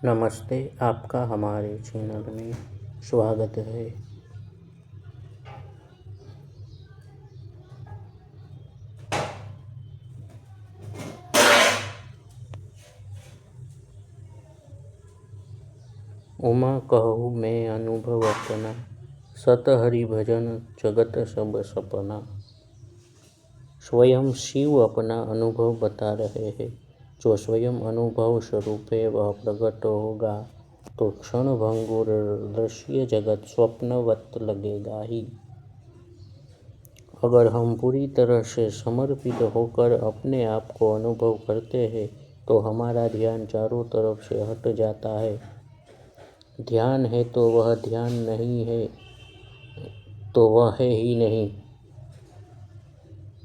नमस्ते, आपका हमारे चैनल में स्वागत है। उमा कहूँ मैं अनुभव अपना, सत हरि भजन जगत सब सपना। स्वयं शिव अपना अनुभव बता रहे हैं। जो स्वयं अनुभव स्वरूप है वह प्रकट होगा तो क्षण भंगुर दृश्य जगत स्वप्नवत लगेगा ही। अगर हम पूरी तरह से समर्पित होकर अपने आप को अनुभव करते हैं तो हमारा ध्यान चारों तरफ से हट जाता है। ध्यान है तो वह ध्यान नहीं है तो वह है ही नहीं।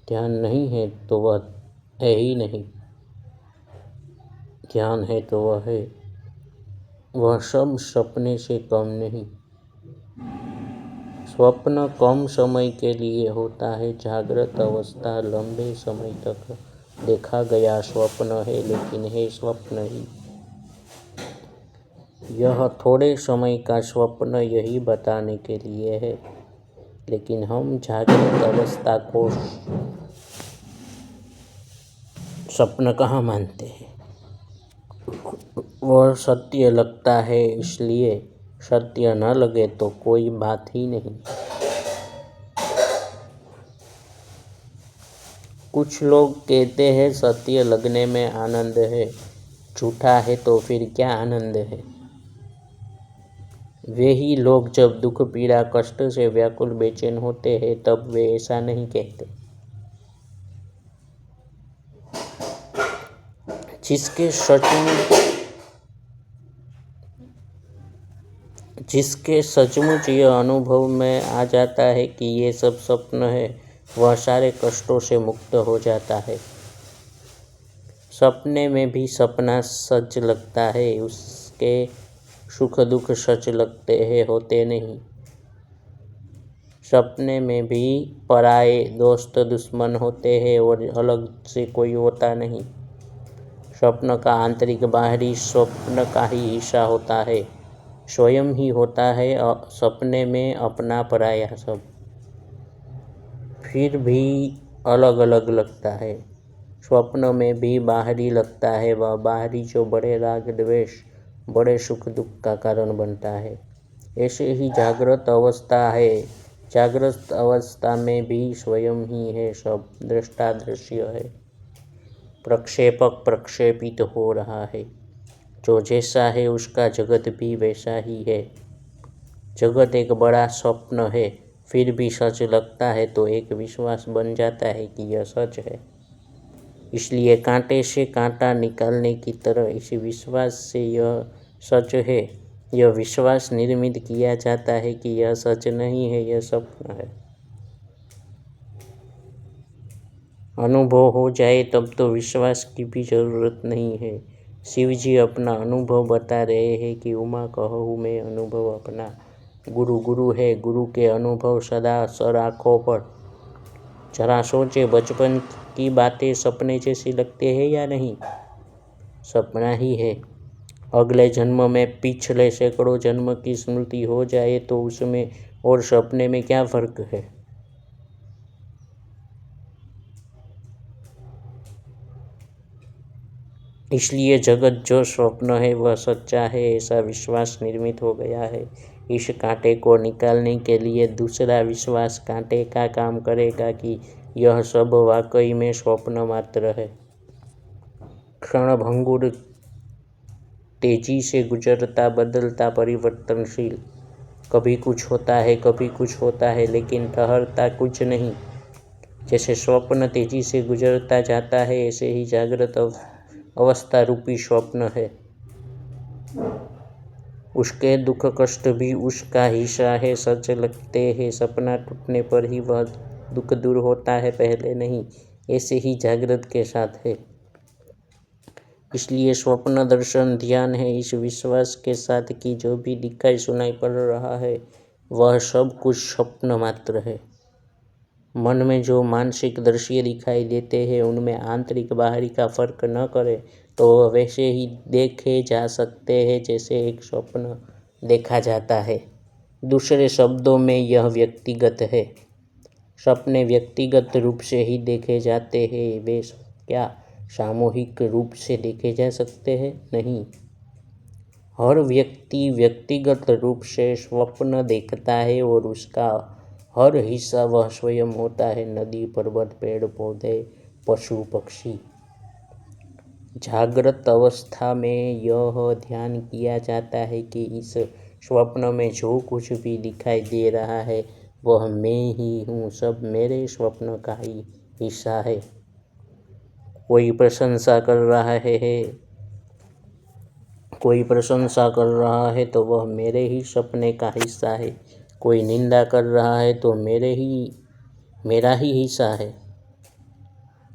ध्यान नहीं है तो वह है ही नहीं। ध्यान है तो वह है। वह सब सपने से कम नहीं। स्वप्न कम समय के लिए होता है, जागृत अवस्था लंबे समय तक देखा गया स्वप्न है, लेकिन है स्वप्न ही। यह थोड़े समय का स्वप्न यही बताने के लिए है, लेकिन हम जागृत अवस्था को स्वप्न कहाँ मानते हैं। वह सत्य लगता है, इसलिए सत्य न लगे तो कोई बात ही नहीं। कुछ लोग कहते हैं सत्य लगने में आनंद है, झूठा है तो फिर क्या आनंद है। वे ही लोग जब दुख पीड़ा कष्ट से व्याकुल बेचैन होते हैं तब वे ऐसा नहीं कहते। जिसके सचमुच यह अनुभव में आ जाता है कि ये सब स्वप्न है, वह सारे कष्टों से मुक्त हो जाता है। सपने में भी सपना सच लगता है, उसके सुख दुख सच लगते हैं, होते नहीं। सपने में भी पराये दोस्त दुश्मन होते हैं और अलग से कोई होता नहीं। स्वप्न का आंतरिक बाहरी स्वप्न का ही हिस्सा होता है, स्वयं ही होता है। सपने में अपना पराया सब, फिर भी अलग अलग लगता है। स्वप्न में भी बाहरी लगता है, वह बाहरी जो बड़े राग द्वेष बड़े सुख दुख का कारण बनता है। ऐसे ही जागृत अवस्था है। जागृत अवस्था में भी स्वयं ही है, सब दृष्टा दृश्य है। प्रक्षेपक प्रक्षेपित हो रहा है। जो जैसा है उसका जगत भी वैसा ही है। जगत एक बड़ा स्वप्न है, फिर भी सच लगता है तो एक विश्वास बन जाता है कि यह सच है। इसलिए कांटे से कांटा निकालने की तरह इस विश्वास से यह सच है, यह विश्वास निर्मित किया जाता है कि यह सच नहीं है, यह स्वप्न है। अनुभव हो जाए तब तो विश्वास की भी जरूरत नहीं है। शिव जी अपना अनुभव बता रहे हैं कि उमा कहूँ मैं अनुभव अपना। गुरु गुरु है, गुरु के अनुभव सदा सर आँखों पर। जरा सोचे, बचपन की बातें सपने जैसी लगते हैं या नहीं। सपना ही है। अगले जन्म में पिछले सैकड़ों जन्म की स्मृति हो जाए तो उसमें और सपने में क्या फर्क है। इसलिए जगत जो स्वप्न है वह सच्चा है, ऐसा विश्वास निर्मित हो गया है। इस कांटे को निकालने के लिए दूसरा विश्वास कांटे का काम करेगा कि यह सब वाकई में स्वप्न मात्र है। क्षणभंगुर तेजी से गुजरता बदलता परिवर्तनशील। कभी कुछ होता है, कभी कुछ होता है, लेकिन ठहरता कुछ नहीं। जैसे स्वप्न तेजी से गुजरता जाता है, ऐसे ही जागृत अवस्था रूपी स्वप्न है। उसके दुख कष्ट भी उसका हिस्सा है, सच लगते हैं। सपना टूटने पर ही वह दुख दूर होता है, पहले नहीं। ऐसे ही जागृत के साथ है। इसलिए स्वप्न दर्शन ध्यान है, इस विश्वास के साथ कि जो भी दिखाई सुनाई पड़ रहा है वह सब कुछ स्वप्न मात्र है। मन में जो मानसिक दृश्य दिखाई देते हैं उनमें आंतरिक बाहरी का फर्क न करें तो वैसे ही देखे जा सकते हैं जैसे एक स्वप्न देखा जाता है। दूसरे शब्दों में यह व्यक्तिगत है। सपने व्यक्तिगत रूप से ही देखे जाते हैं, वे क्या सामूहिक रूप से देखे जा सकते हैं? नहीं। हर व्यक्ति व्यक्तिगत रूप से स्वप्न देखता है और उसका हर हिस्सा वह स्वयं होता है। नदी, पर्वत, पेड़ पौधे, पशु पक्षी। जागृत अवस्था में यह ध्यान किया जाता है कि इस स्वप्न में जो कुछ भी दिखाई दे रहा है वह मैं ही हूँ, सब मेरे स्वप्न का ही हिस्सा है। कोई प्रशंसा कर रहा है तो वह मेरे ही सपने का हिस्सा है। कोई निंदा कर रहा है तो मेरा ही हिस्सा है।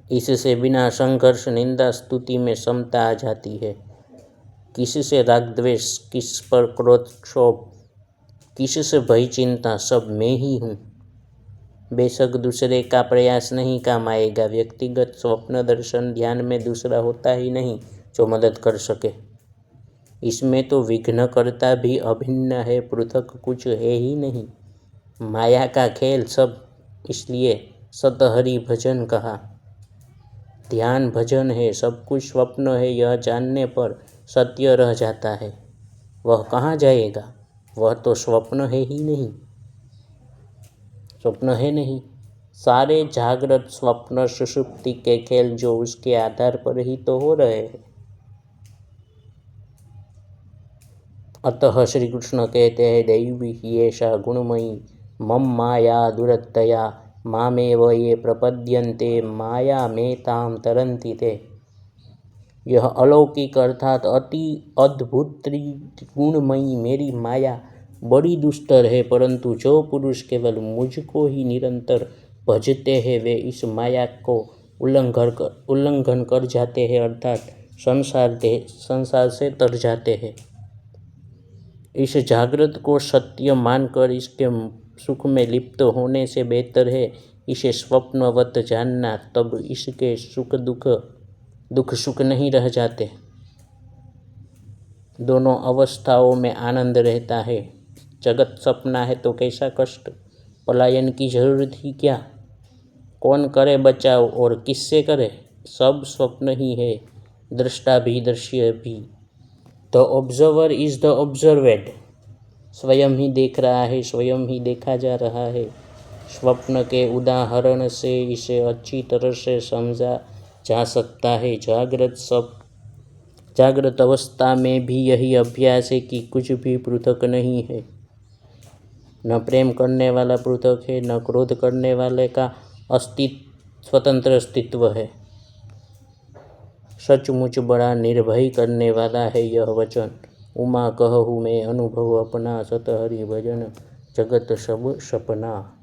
इससे बिना संघर्ष निंदा स्तुति में समता आ जाती है। किससे राग द्वेष, किस पर क्रोध क्षोभ, किससे भय चिंता, सब मैं ही हूँ। बेशक दूसरे का प्रयास नहीं काम आएगा। व्यक्तिगत स्वप्न दर्शन ध्यान में दूसरा होता ही नहीं जो मदद कर सके। इसमें तो विघ्नकर्ता भी अभिन्न है, पृथक कुछ है ही नहीं। माया का खेल सब, इसलिए सतहरि भजन कहा। ध्यान भजन है, सब कुछ स्वप्न है, यह जानने पर सत्य रह जाता है। वह कहाँ जाएगा? वह तो स्वप्न है ही नहीं, स्वप्न है नहीं। सारे जागृत स्वप्न सुषुप्ति के खेल जो उसके आधार पर ही तो हो रहे हैं। अतः श्री कृष्ण कहते हैं, दैवी येषा गुणमयी मम माया दुरत्यया मामेव ये प्रपद्यन्ते माया में ताम तरन्ति ते। यह अलौकिक अर्थात अति अद्भुत त्रिगुणमयी मेरी माया बड़ी दुष्टर है, परंतु जो पुरुष केवल मुझको ही निरंतर भजते हैं वे इस माया को उल्लंघन कर जाते हैं, अर्थात संसार से तर जाते हैं। इस जागृत को सत्य मानकर इसके सुख में लिप्त होने से बेहतर है इसे स्वप्नवत जानना, तब इसके दुख सुख नहीं रह जाते। दोनों अवस्थाओं में आनंद रहता है। जगत सपना है तो कैसा कष्ट, पलायन की जरूरत ही क्या, कौन करे बचाव और किससे करे, सब स्वप्न ही है, दृष्टा भी दृश्य भी। The observer is the observed. स्वयं ही देख रहा है, स्वयं ही देखा जा रहा है। स्वप्न के उदाहरण से इसे अच्छी तरह से समझा जा सकता है। जागृत अवस्था में भी यही अभ्यास है कि कुछ भी पृथक नहीं है। न प्रेम करने वाला पृथक है, न क्रोध करने वाले का स्वतंत्र अस्तित्व है। सचमुच बड़ा निर्भय करने वाला है यह वचन। उमा कहूँ मैं अनुभव अपना, सतहरि भजन जगत सब सपना।